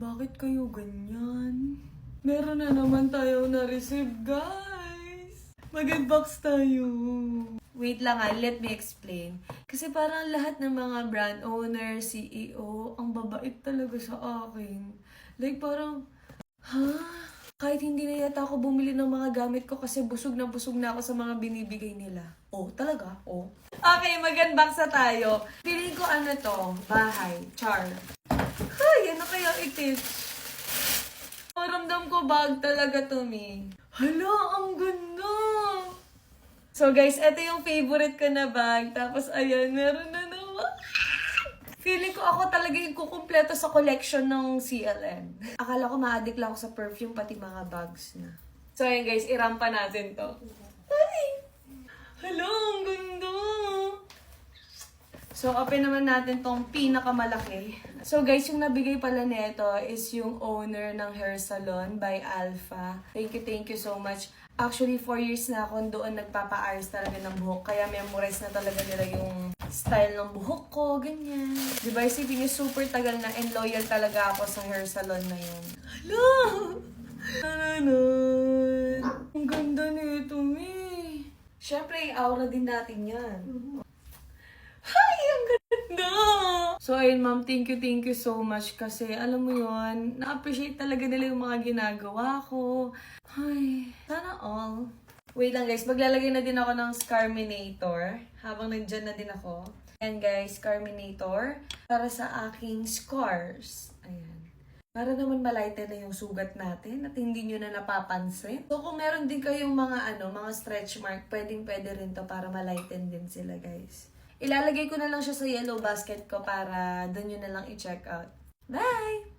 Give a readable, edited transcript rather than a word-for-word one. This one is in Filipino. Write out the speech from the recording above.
Bakit kayo ganyan? Meron na naman tayo na-receive, guys. Mag-unbox tayo. Wait lang let me explain. Kasi parang lahat ng mga brand owner, CEO, ang babait talaga sa akin. Like parang, kahit hindi na yata ako bumili ng mga gamit ko kasi busog na ako sa mga binibigay nila. Oh, talaga? Oh. Okay, mag-unbox na tayo. Piliin ko ano to, bahay, char. Ay, ano kaya itis? Ramdam ko bag talaga to, me. Hala, ang ganda! So guys, ito yung favorite ko na bag. Tapos ayan, meron na naman. Feeling ko ako talaga yung kukumpleto sa collection ng CLN. Akala ko ma-addict lang ako sa perfume, pati mga bags na. So ayan guys, irampa natin to. Ay! Hala, ang ganda! So, open naman natin tong pinakamalaki. So, guys, yung nabigay pala nito is yung owner ng hair salon by Alpha. Thank you so much. Actually, 4 years na akong doon nagpapa-ayos talaga ng buhok. Kaya memorize na talaga nila yung style ng buhok ko, ganyan. Diba, isipin niyo, super tagal na and loyal talaga ako sa hair salon na yun. Hala! Ang ganda nito, me. Siyempre, aura din natin yan. Hi! Ang ganda! So, ayun ma'am, thank you so much kasi alam mo yun, na-appreciate talaga nila yung mga ginagawa ko. Ay, sana all. Wait lang guys, maglalagay na din ako ng Scarminator habang nandyan na din ako. And guys, Scarminator para sa aking scars. Ayan. Para naman malighten na yung sugat natin at hindi nyo na napapansin. So, kung meron din kayong mga mga stretch mark, pwede rin to para malighten din sila guys. Ilalagay ko na lang siya sa yellow basket ko para doon nyo na lang i-check out. Bye!